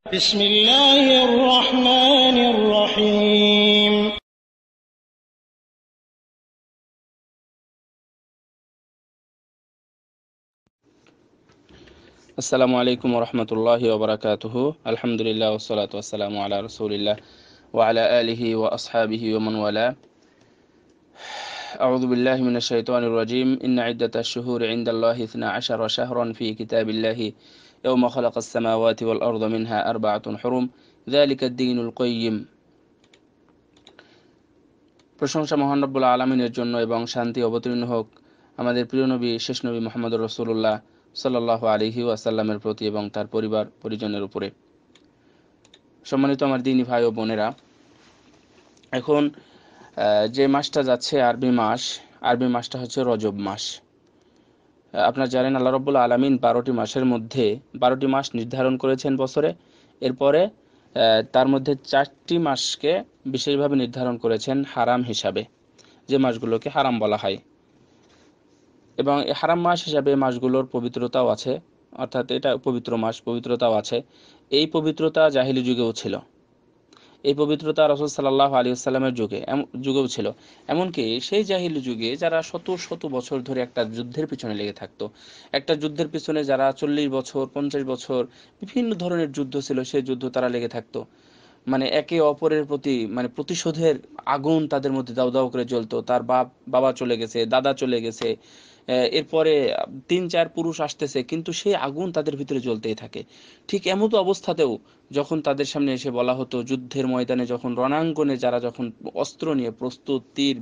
بسم الله الرحمن الرحيم আসসালামু আলাইকুম ওয়া রাহমাতুল্লাহি ওয়া বারাকাতুহু। আলহামদুলিল্লাহ ওয়াস সালাতু ওয়াস সালামু আলা রাসূলিল্লাহ ওয়া আলা আলিহি ওয়া আসহাবিহি ওয়া মান ওয়ালা। আউযু বিল্লাহি মিনাশ শাইতানির রাজীম। ইন্না ইদ্দাতাশ শুহুরি ইনদাল্লাহি 12 শাহরান ফি কিতাবিল্লাহি ইয়াওমা খালাকাস সামাওয়াতি ওয়াল আরদা মিনহা আরবাআতুন হুরুম যালিকা ad-দীনুল কাইয়্যিম। প্রশংসা মহান রব্বুল আলামিনের জন্য এবং শান্তি অবতীর্ণ হোক আমাদের প্রিয় নবী শেষ নবী মুহাম্মদুর রাসূলুল্লাহ সাল্লাল্লাহু আলাইহি ওয়াসাল্লামের প্রতি এবং তার পরিবার পরিজনের উপরে। সম্মানিত আমার দিনী ভাই ও বোনেরা, এখন যে মাসটা যাচ্ছে আরবি মাসটা হচ্ছে রজব মাস। আপনারা জানেন আল্লাহ রাব্বুল আলামিন 12টি মাসের মধ্যে 12টি মাস নির্ধারণ করেছেন বছরে। এরপরে তার মধ্যে 4টি মাসকে বিশেষভাবে নির্ধারণ করেছেন হারাম হিসাবে, যে মাসগুলোকে হারাম বলা হয়। এবং এই হারাম মাস হিসাবে মাসগুলোর পবিত্রতাও আছে, অর্থাৎ এটা পবিত্র মাস, পবিত্রতাও আছে। এই পবিত্রতা জাহিলি যুগেও ছিল, এই পবিত্রতা রাসূল সাল্লাল্লাহু আলাইহি ওয়াসাল্লামের যুগেও ছিল। এমনকি সেই জাহিলি যুগে যারা শত শত বছর ধরে একটা যুদ্ধের পিছনে লেগে থাকতো, একটা যুদ্ধের পিছনে যারা 40 বছর 50 বছর বিভিন্ন ধরনের যুদ্ধ ছিল, সেই যুদ্ধ তারা লেগে থাকতো। মানে একে অপরের প্রতি প্রতিশোধের আগুন তাদের মধ্যে দাউ দাউ করে জ্বলতো। তার বাবা চলে গেছে, দাদা চলে গেছে, এরপরে 3-4 পুরুষ আসতেছে, কিন্তু সেই আগুন তাদের ভিতরে জ্বলতেই থাকে। ঠিক এমতো অবস্থাতেও যখন তাদের সামনে এসে বলা হতো, যুদ্ধের ময়দানে যখন রণাঙ্গনে যারা যখন অস্ত্র নিয়ে প্রস্তুত, তীর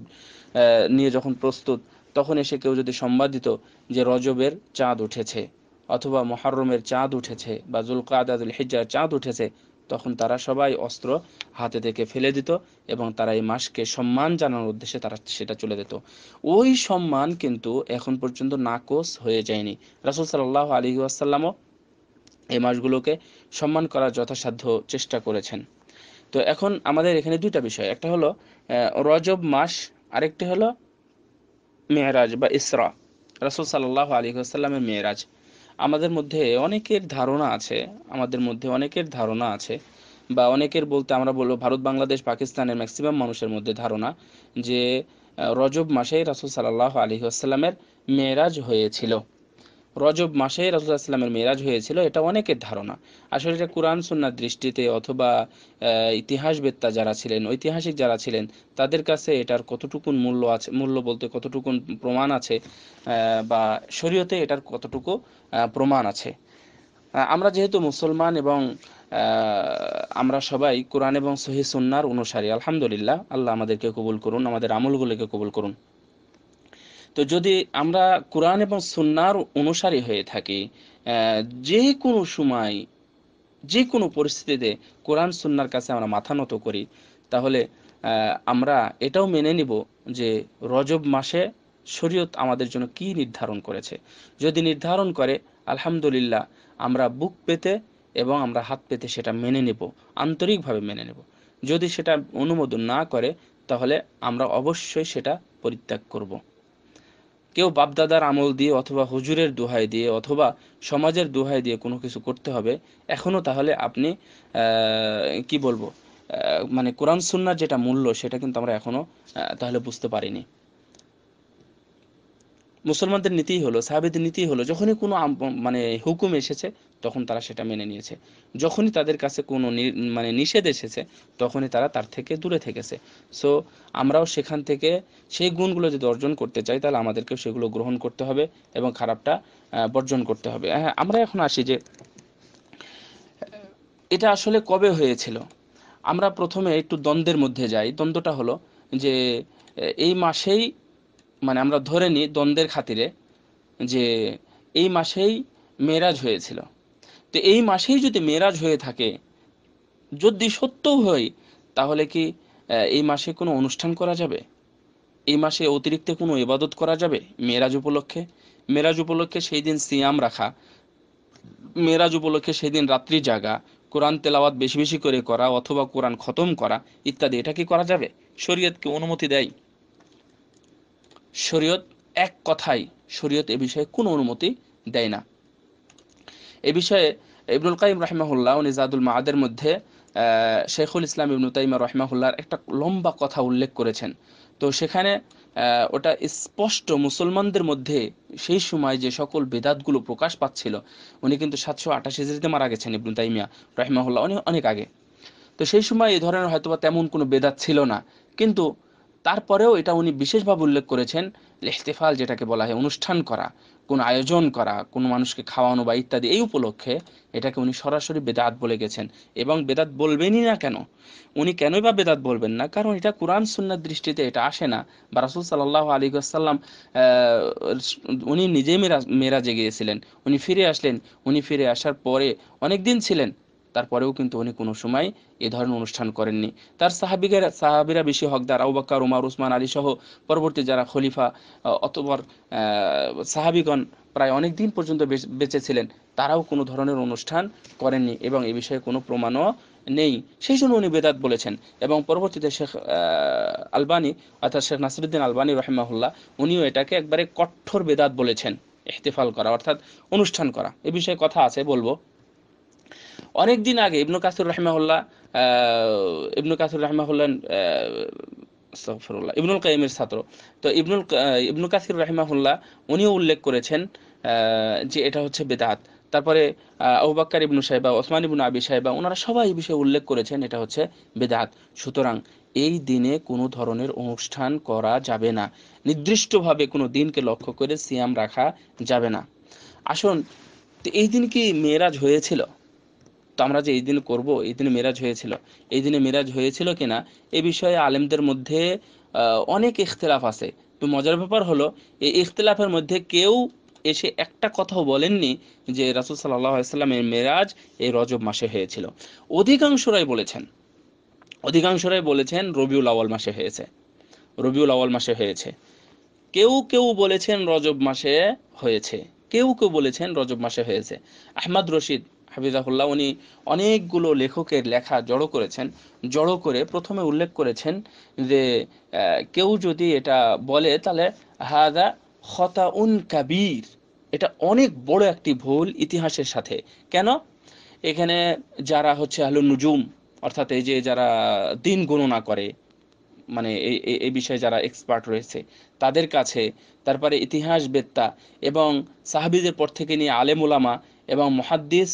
নিয়ে যখন প্রস্তুত, তখন এসে কেউ যদি সংবাদ দিত যে রজবের চাঁদ উঠেছে, অথবা মুহররমের চাঁদ উঠেছে, বা যুলকাদা যুলহিজ্জার চাঁদ উঠেছে, তখন তারা সবাই অস্ত্র হাতে থেকে ফেলে দিত এবং তারা এই মাসকে সম্মান জানানোর উদ্দেশ্যে তারা সেটা চলে যেত। ওই সম্মান কিন্তু এখন পর্যন্ত নাকচ হয়ে যায়নি। রাসূল সাল্লাল্লাহু আলাইহি ওয়াসাল্লামও এই মাসগুলোকে সম্মান করার যথাসাধ্য চেষ্টা করেছেন। তো এখন আমাদের এখানে দুইটা বিষয়, একটা হলো রজব মাস, আরেকটি হলো মেরাজ বা ইসরা, রাসূল সাল্লাল্লাহু আলাইহি ওয়াসাল্লামের মেরাজ। আমাদের মধ্যে অনেকের ধারণা আছে, বা অনেকের বলতে আমরা বলবো ভারত, বাংলাদেশ, পাকিস্তানের ম্যাক্সিমাম মানুষের মধ্যে ধারণা যে রজব মাসেই রাসূল সাল্লাল্লাহু আলাইহি ওয়াসাল্লামের মেরাজ হয়েছিল। রজব মাসে রাসূল সাল্লাল্লাহু আলাইহি ওয়াসাল্লামের মেরাজ হয়েছিল, এটা অনেকের ধারণা। আসলে এটা কুরআন সুন্নাহর দৃষ্টিতে অথবা ইতিহাসবেত্তা যারা ছিলেন, ঐতিহাসিক যারা ছিলেন, তাদের কাছে এটার কতটুকুন মূল্য আছে, মূল্য বলতে কতটুকুন প্রমাণ আছে, বা শরীয়তে এটার কতটুকু প্রমাণ আছে। আমরা যেহেতু মুসলমান এবং আমরা সবাই কোরআন এবং সহিহ সুন্নাহর অনুসারী, আলহামদুলিল্লাহ, আল্লাহ আমাদেরকে কবুল করুন, আমাদের আমলগুলোকে কবুল করুন। তো যদি আমরা কোরআন এবং সুন্নাহর অনুসারী হয়ে থাকি, যে কোনো সময় যে কোনো পরিস্থিতিতে কোরআন সুন্নাহর কাছে আমরা মাথা নত করি, তাহলে আমরা এটাও মেনে নিব যে রজব মাসে শরীয়ত আমাদের জন্য কি নির্ধারণ করেছে। যদি নির্ধারণ করে, আলহামদুলিল্লাহ, আমরা বুক পেতে এবং আমরা হাত পেতে সেটা মেনে নেব, আন্তরিকভাবে মেনে নেব। যদি সেটা অনুমোদন না করে, তাহলে আমরা অবশ্যই সেটা পরিত্যাগ করব। কেউ বাপদাদার আমল দিয়ে অথবা হুজুরের দোহাই দিয়ে অথবা সমাজের দোহাই দিয়ে কোনো কিছু করতে হবে, এখনো তাহলে আপনি কি বলবো, কোরআন সুন্নাহর যেটা মূল্য, সেটা কিন্তু আমরা এখনো তাহলে বুঝতে পারিনি। মুসলমানদের নীতিই হলো, সাহাবীদের নীতিই হলো, যখনই কোনো হুকুম এসেছে তখন তারা সেটা মেনে নিয়েছে। যখনই তাদের কাছে কোনো নিষেধ এসেছে, তখনই তারা তার থেকে দূরে থেকেছে। সো আমরাও সেখান থেকে সেই গুণগুলো যদি অর্জন করতে চাই, তাহলে আমাদেরকেও সেগুলো গ্রহণ করতে হবে এবং খারাপটা বর্জন করতে হবে। হ্যাঁ, আমরা এখন আসি যে এটা আসলে কবে হয়েছিল। আমরা প্রথমে একটু দ্বন্দ্বের মধ্যে যাই। দ্বন্দ্বটা হলো যে এই মাসেই, আমরা ধরে নিই দ্বন্দ্বের খাতিরে যে এই মাসেই মেরাজ হয়েছিল। তো এই মাসেই যদি মেরাজ হয়ে থাকে, যদি সত্যও হয়, তাহলে কি এই মাসে কোনো অনুষ্ঠান করা যাবে? এই মাসে অতিরিক্ত কোনো ইবাদত করা যাবে মেরাজ উপলক্ষে? মেরাজ উপলক্ষে সেই দিন সিয়াম রাখা, মেরাজ উপলক্ষে সেই দিন রাত্রি জাগা, কোরআন তেলাওয়াত বেশি বেশি করে করা অথবা কোরআন খতম করা ইত্যাদি, এটা কি করা যাবে? শরীয়ত কি অনুমতি দেয়? শরীয়ত এক কথায়, শরীয়ত এ বিষয়ে কোনো অনুমতি দেয় না। এ বিষয়ে ইবনুল কাইয়িম রাহিমাহুল্লাহ উনি জাদুল মাআদের মধ্যে শেখুল ইসলাম ইবনু তাইমিয়া রাহিমাহুল্লাহর একটা লম্বা কথা উল্লেখ করেছেন। তো সেখানে ওটা স্পষ্ট মুসলমানদের মধ্যে সেই সময় যে সকল বেদাতগুলো প্রকাশ পাচ্ছিল, উনি কিন্তু 728 হিজরিতে মারা গেছেন ইবনু তাইমিয়া রাহিমাহুল্লাহ, উনি অনেক আগে। তো সেই সময় এই ধরনের হয়তোবা তেমন কোনো বেদাত ছিল না, কিন্তু তারপরেও এটা উনি বিশেষভাবে উল্লেখ করেছেন। ইহতিফাল যেটাকে বলা হয়, অনুষ্ঠান করা, কোন আয়োজন করা, কোনো মানুষকে খাওয়ানো বা ইত্যাদি, এই উপলক্ষে এটাকে উনি সরাসরি বেদাত বলে গেছেন। এবং বেদাত বলবেনই না কেন? উনি কেনই বা বেদাত বলবেন না? কারণ এটা কোরআন সুন্নাহর দৃষ্টিতে এটা আসে না। বা রাসূল সাল্লাল্লাহু আলাইহি ওয়াসাল্লাম উনি নিজেই মেরাজে গিয়েছিলেন, উনি ফিরে আসলেন, উনি ফিরে আসার পরে অনেক দিন ছিলেন, তারপরেও কিন্তু উনি কোনো সময় এ ধরনের অনুষ্ঠান করেননি। তার সাহাবীরা বেশি হকদার, আবু বকর, ওমর, উসমান, আলী সহ পরবর্তী যারা খলিফা অতঃপর সাহাবীগণ প্রায় অনেক দিন পর্যন্ত বেঁচে ছিলেন, তারাও কোনো ধরনের অনুষ্ঠান করেননি এবং এ বিষয়ে কোনো প্রমাণও নেই। সেই জন্য উনি বেদাত বলেছেন। এবং পরবর্তীতে শেখ আলবানী অর্থাৎ শেখ নাসিরুদ্দিন আলবানী রাহিমাহুল্লাহ উনিও এটাকে একবারে কঠোর বেদাত বলেছেন, ইহতিফাল করা অর্থাৎ অনুষ্ঠান করা। এ বিষয়ে কথা আছে, বলবো। অনেক দিন আগে ইবনু কাসির রাহিমাহুল্লাহ আস্তাগফিরুল্লাহ ইবনুল কাইয়িমের ছাত্র, তো ইবনু কাসির রাহিমাহুল্লাহ উনিও উল্লেখ করেছেন যে এটা হচ্ছে বেদাত। তারপরে আবু বকর ইবনু শাইবা, ওসমান ইবনু আবি শাইবা, ওনারা সবাই এই বিষয়ে উল্লেখ করেছেন এটা হচ্ছে বেদাত। সুতরাং এই দিনে কোনো ধরনের অনুষ্ঠান করা যাবে না, নির্দিষ্টভাবে কোনো দিনকে লক্ষ্য করে সিয়াম রাখা যাবে না। আসুন, তো এই দিন কি মেরাজ হয়েছিল? তো আমরা যে এই দিন করব, এই দিনে মেরাজ হয়েছিল, এই দিনে মেরাজ হয়েছিল কিনা এ বিষয়ে আলেমদের মধ্যে অনেক ইখতিলাফ আছে। তো মজার ব্যাপার হলো, এই ইখতিলাফের মধ্যে কেউ এসে একটা কথাও বলেননি যে রাসূল সাল্লাল্লাহু আলাইহি ওয়াসাল্লামের মেরাজ এই রজব মাসে হয়েছিল। অধিকাংশরাই বলেছেন, রবিউল আউয়াল মাসে হয়েছে, রবিউল আউয়াল মাসে হয়েছে। কেউ কেউ বলেছেন রজব মাসে হয়েছে, কেউ কেউ বলেছেন রজব মাসে হয়েছে। আহমদ রশিদ হাফিজাহুল্লাহ উনি অনেকগুলো লেখকের লেখা জড়ো করেছেন, জড়ো করে প্রথমে উল্লেখ করেছেন যে কেউ যদি এটা বলে তাহলে হাদা খতাউন কাবীর, এটা অনেক বড় একটি ভুল ইতিহাসের সাথে। কেন? এখানে যারা হচ্ছে আহলুন নুজুম, অর্থাৎ এই যে যারা দিন গণনা করে, মানে এই বিষয়ে যারা এক্সপার্ট রয়েছে তাদের কাছে, তারপরে ইতিহাসবেত্তা এবং সাহাবীদের পর থেকে নিয়ে আলেম উলামা এবং মুহাদ্দিস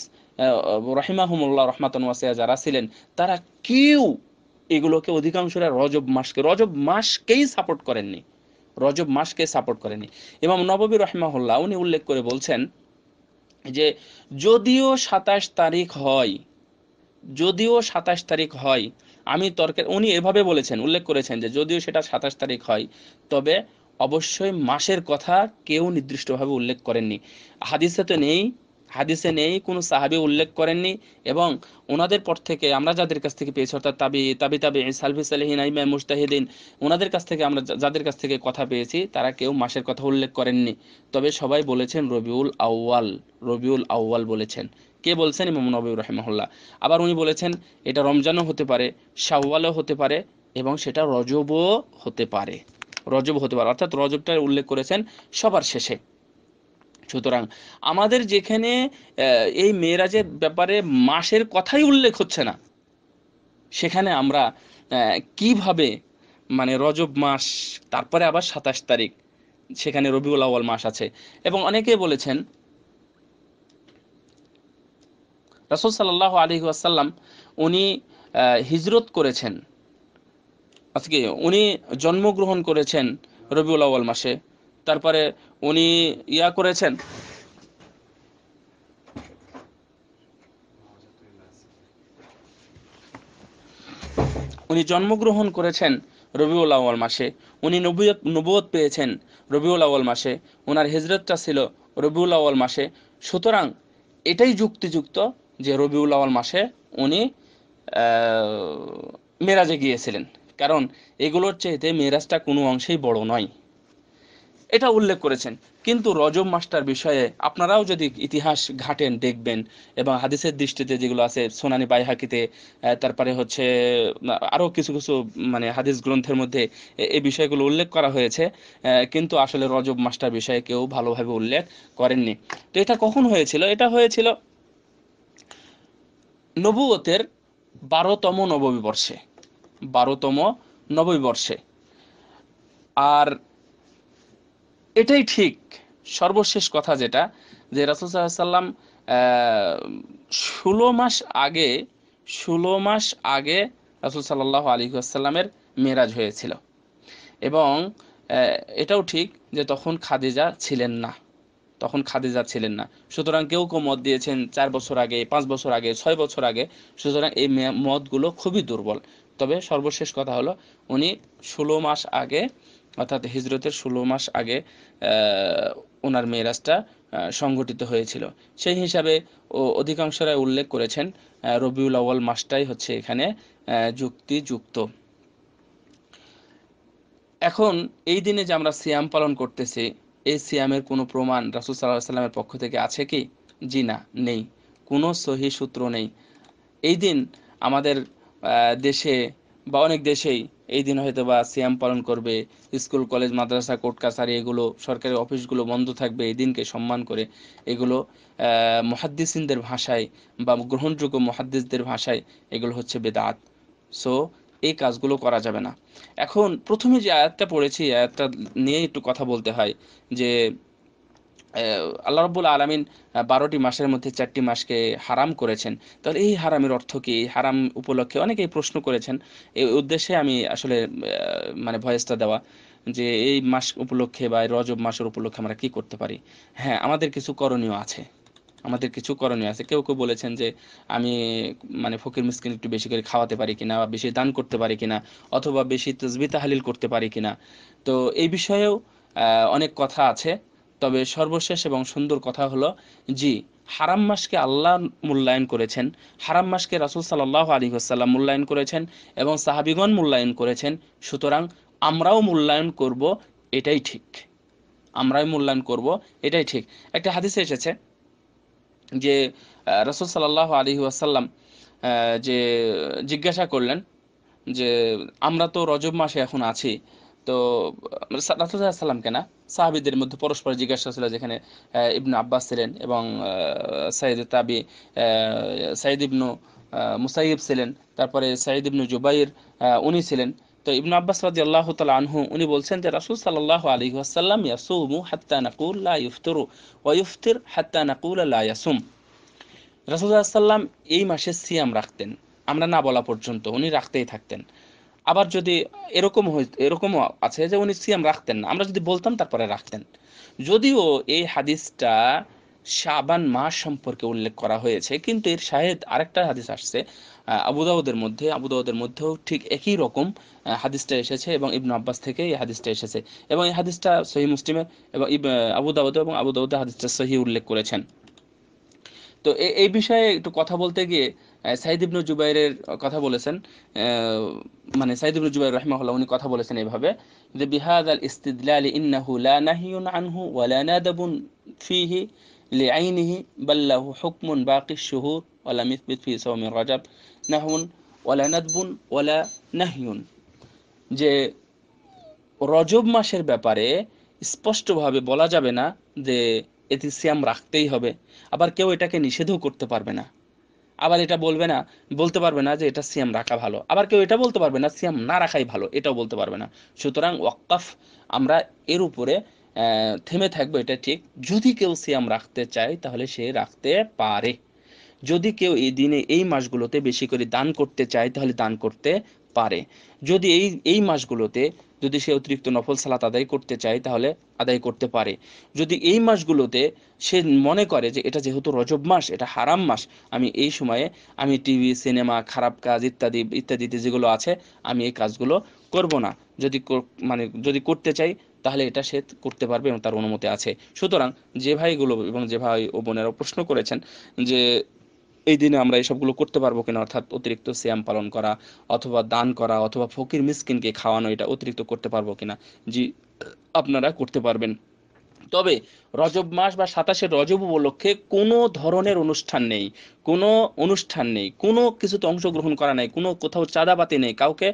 রাহিমাহুমুল্লাহ রহমাতান ওয়াসিয়া যারা ছিলেন, তারা কেউ এগুলোকে অধিকাংশরা রজব মাসকেই সাপোর্ট করেননি, রজব মাসকে সাপোর্ট করেনি। ইমাম নববী রাহিমাহুল্লাহ উনি উল্লেখ করে বলছেন যে যদিও 27 তারিখ হয়, যদিও 27 তারিখ হয়, আমি তর্কের, উনি এভাবে বলেছেন, উল্লেখ করেছেন যে যদিও সেটা 27 তারিখ হয়, তবে অবশ্যই মাসের কথা কেউ নির্দিষ্টভাবে উল্লেখ করেননি। হাদিসে তো নেই, হাদিসে নেই, কোনো সাহাবী উল্লেখ করেননি। এবং ওনাদের পর থেকে আমরা যাদের কাছ থেকে পেয়েছি, অর্থাৎ তাবি সালফি সালেহিন আইমা মুজতাহিদিন, ওনাদের কাছ থেকে আমরা যাদের কাছ থেকে কথা পেয়েছি, তারা কেউ মাসের কথা উল্লেখ করেননি। তবে সবাই বলেছেন রবিউল আউয়াল, রবিউল আউয়াল বলেছেন। কে বলছেন? ইমাম নববী রাহিমাহুল্লাহ। আবার উনি বলেছেন এটা রমজানও হতে পারে, শাওয়ালও হতে পারে, এবং সেটা রজবও হতে পারে, রজব হতে পারে, অর্থাৎ রজবটা উল্লেখ করেছেন সবার শেষে। সুতরাং আমাদের যেখানে এই মেরাজের ব্যাপারে মাসের কথাই উল্লেখ হচ্ছে না, সেখানে আমরা কিভাবে, মানে রজব মাস, তারপরে আবার 27 তারিখ, সেখানে রবিউল আউয়াল মাস আছে। এবং অনেকে বলেছেন রাসূল সাল্লাল্লাহু আলাইহি ওয়াসাল্লাম উনি হিজরত করেছেন, আজকে উনি জন্মগ্রহণ করেছেন রবিউল আউয়াল মাসে, তারপরে উনি করেছেন, উনি জন্মগ্রহণ করেছেন রবিউল আউয়াল মাসে, উনি নবুয়ত পেয়েছেন রবিউল আউয়াল মাসে, ওনার হিজরতটা ছিল রবিউল আউয়াল মাসে। সুতরাং এটাই যুক্তিযুক্ত যে রবিউল আউয়াল মাসে উনি মেরাজে গিয়েছিলেন, কারণ এগুলোর চাইতে মেরাজটা কোনো অংশেই বড় নয়, এটা উল্লেখ করেছেন। কিন্তু রজব মাসটার বিষয়ে আপনারাও যদি ইতিহাস ঘাটেন দেখবেন, এবং হাদিসের দৃষ্টিতে যেগুলো আছে সুনানি বাইহাকিতে, তারপরে হচ্ছে আরো কিছু কিছু মানে হাদিস গ্রন্থের মধ্যে এই বিষয়গুলো উল্লেখ করা হয়েছে, কিন্তু আসলে রজব মাসটার বিষয়ে কেউ ভালোভাবে উল্লেখ করেননি। তো এটা কখন হয়েছিল? এটা হয়েছিল নবুয়তের 12তম নববী বর্ষে, 12তম নববী বর্ষে। আর এটাই ঠিক সর্বশেষ কথা যেটা, যে রাসূল সাল্লাল্লাহু আলাইহি সাল্লাম 16 মাস আগে, 16 মাস আগে রাসূল সাল্লাল্লাহু আলাইহি ওয়াসাল্লামের মেরাজ হয়েছিল। এবং এটাও ঠিক যে তখন খাদিজা ছিলেন না, তখন খাদিজা ছিলেন না। সুতরাং কেউ কেউ মত দিয়েছেন 4 বছর আগে, 5 বছর আগে, 6 বছর আগে। সুতরাং এই মতগুলো খুবই দুর্বল। তবে সর্বশেষ কথা হলো উনি 16 মাস আগে, অর্থাৎ হিজরতের 16 মাস আগে ওনার মেরাজটা সংঘটিত হয়েছিল। সেই হিসাবে অধিকাংশরাই উল্লেখ করেছেন রবিউল আউয়াল মাসটাই হচ্ছে এখানে যুক্তিযুক্ত। এখন এই দিনে যে আমরা সিয়াম পালন করতেছি, এই সিয়ামের কোনো প্রমাণ রাসূল সাল্লাল্লাহু আলাইহি সাল্লামের পক্ষ থেকে আছে কি? জি না, নেই। কোনো সহিহ সূত্র নেই। এই দিন আমাদের দেশে বা অনেক দেশেই এই দিন হয়তো বা সিয়াম পালন করবে। স্কুল কলেজ মাদ্রাসা কোর্ট কাছারি এগুলো, সরকারি অফিসগুলো বন্ধ থাকবে এই দিনকে সম্মান করে। এগুলো মুহাদ্দিসিনদের ভাষায় বা গ্রহণযোগ্য মুহাদ্দিসদের ভাষায় এগুলো হচ্ছে বেদাত। সো এই কাজগুলো করা যাবে না। এখন প্রথমে যে আয়াতটা পড়েছি, আয়াতটা নিয়ে একটু কথা বলতে হয় যে আল্লাহ রাব্বুল আলামিন 12টি মাসের মধ্যে 4টি মাসকে হারাম করেছেন। তাহলে এই হারামের অর্থ কি? এই হারাম উপলক্ষে অনেকেই প্রশ্ন করেছেন। এই উদ্দেশ্যে আমি আসলে মানে ভয়েসটা দেওয়া, যে এই মাস উপলক্ষে বা এই রজব মাসের উপলক্ষে আমরা কি করতে পারি। হ্যাঁ, আমাদের কিছু করণীয় আছে, আমাদের কিছু করণীয় আছে। কেউ কেউ বলেছেন যে আমি মানে ফকির মিসকিন একটু বেশি করে খাওয়াতে পারি কিনা, বা বেশি দান করতে পারি কিনা, অথবা বেশি তাসবিহ তাহলিল করতে পারি কিনা। তো এই বিষয়েও অনেক কথা আছে। তবে সর্বশেষ এবং সুন্দর কথা হলো, জি, হারাম মাসকে আল্লাহ মূল্যায়ন করেছেন, হারাম মাসকে রাসূল সাল্লাল্লাহু আলাইহি ওয়াসাল্লাম মূল্যায়ন করেছেন এবং সাহাবীগণ মূল্যায়ন করেছেন। সুতরাং আমরাও মূল্যায়ন করব, এটাই ঠিক। আমরাই মূল্যায়ন করব, এটাই ঠিক। একটা হাদিসে এসেছে যে রাসূল সাল্লাল্লাহু আলাইহি ওয়াসাল্লাম যে জিজ্ঞাসা করলেন যে আমরা তো রজব মাসে এখন আছি, তো রাসূল সাল্লাল্লাহু আলাইহি ওয়াসাল্লামকে না, সাহাবীদের মধ্যে পরস্পর জিজ্ঞাসা ছিল, যেখানে ইবনে আব্বাস ছিলেন এবং সাইয়্যিদ তাবি সাইয়্যিদ ইবনু মুসাইয়িব ছিলেন, তারপরে সাইয়্যিদ ইবনু জুবাইর উনি ছিলেন। তো ইবনে আব্বাস রাদিয়াল্লাহু তাআলা আনহু উনি বলছেন যে রাসূল সাল্লাল্লাহু আলাইহি ওয়াসাল্লাম ইয়াসুমু হাত্তা নাকুল লা ইফতিরু ওয়া ইফতির হাত্তা নাকুল লা ইয়াসুম। রাসূল সাল্লাল্লাহু আলাইহি ওয়াসাল্লাম এই মাসে সিয়াম রাখতেন, আমরা না বলা পর্যন্ত উনি রাখতেই থাকতেন। আবার যদি এরকমও আছে যে উনি সিয়াম রাখতেন না, আমরা যদি বলতাম তারপরে রাখতেন। যদিও এই হাদিসটা শাবান মাস সম্পর্কে উল্লেখ করা হয়েছে, কিন্তু এর শাহেদ আরেকটা হাদিস আসছে আবু দাউদের মধ্যেও ঠিক একই রকম হাদিসটা এসেছে, এবং ইবনে আব্বাস থেকে এই হাদিসটা এসেছে, এবং এই হাদিসটা সহিহ মুসলিমের এবং আবু দাউদ হাদিসটা সহিহ উল্লেখ করেছেন। তো এই বিষয়ে একটু কথা বলতে গিয়ে সাইদ ইবনু জুবাইরের কথা বলেছেন, মানে সাইদ ইবনু জুবাইর রাহিমাহুল্লাহ উনি কথা বলেছেন এইভাবে, যে বিহাদাল ইস্তিদলাল ইন্নাহু লা নাহিয়ুন আনহু ওয়া লা নাদাবুন ফিহি লিআইনিহি বাল লাহু হুকমুন বাকি শুহুর ওয়া লাম ইসবিত ফি সাওমি রাজাব নাহুন ওয়া লা নাদবুন ওয়া লা নাহিয়ুন। যে রজব মাসের ব্যাপারে স্পষ্টভাবে বলা যাবে না যে এতে সিয়াম রাখতেই হবে, আবার কেউ এটাকে নিষেধও করতে পারবে না। আবার এটা বলতে পারবে না যে এটা সিয়াম রাখা ভালো, আবার কেউ এটা বলতে পারবে না সিয়াম না রাখাই ভালো, এটাও বলতে পারবে না। সুতরাং ওয়াক্কাফ, আমরা এর উপরে থেমে থাকবো, এটা ঠিক। যদি কেউ সিয়াম রাখতে চায় তাহলে সে রাখতে পারে। যদি কেউ এই দিনে এই মাসগুলোতে বেশি করে দান করতে চায় তাহলে দান করতে পারে। যদি এই মাসগুলোতে যদি সে অতিরিক্ত নফল সালাত আদায় করতে চায় তাহলে আদায় করতে পারে। যদি এই মাসগুলোতে সে মনে করে যে এটা যেহেতু রজব মাস, এটা হারাম মাস, আমি এই সময়ে আমি টিভি সিনেমা খারাপ কাজ ইত্যাদিতে যেগুলো আছে আমি এই কাজগুলো করব না, যদি করতে চাই তাহলে এটা সে করতে পারবে এবং তার অনুমতি আছে। সুতরাং যে ভাইগুলো এবং যে ভাই ও বোনেরা প্রশ্ন করেছেন যে এই দিনে আমরা এসবগুলো করতে পারবো কিনা, অর্থাৎ অতিরিক্ত সিয়াম পালন করা অথবা দান করা অথবা ফকির মিসকিনকে খাওয়ানো, এটা অতিরিক্ত করতে পারবো কিনা, জি আপনারা করতে পারবেন। তবে রজব মাস বা 27শে রজব উপলক্ষে কোনো ধরনের অনুষ্ঠান নেই, কোনো কিছুতে অংশগ্রহণ করা নাই, কোনো কোথাও চাঁদাবাতি নেই, কাউকে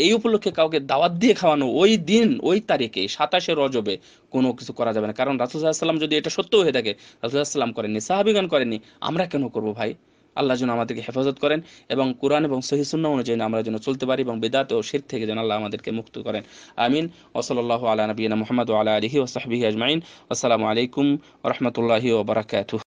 এই উপলক্ষে কাউকে দাওয়াত দিয়ে খাওয়ানো ওই দিন ওই তারিখে 27শে রজবে কোনো কিছু করা যাবে না। কারণ রাসূল সাল্লাল্লাহু আলাইহি ওয়াসাল্লাম যদি এটা সত্য হয়ে থাকে, রাসূল সাল্লাল্লাহু আলাইহি ওয়াসাল্লাম করেননি, সাহাবীগণ করেননি, আমরা কেন করব ভাই? আল্লাহ যেন আমাদেরকে হেফাজত করেন এবং কোরআন এবং সহিহ সুন্নাহ অনুযায়ী আমরা যেন চলতে পারি এবং বিদআত ও শিরক থেকে যেন আল্লাহ আমাদেরকে মুক্ত করেন। আমিন। ওয়া সাল্লাল্লাহু আলা নবিয়িনা মুহাম্মদ ওয়া আলা আলিহি ওয়া সাহবিহি আজমাইন। আসসালামু আলাইকুম ওয়া রাহমাতুল্লাহি ওয়া বারাকাতুহু।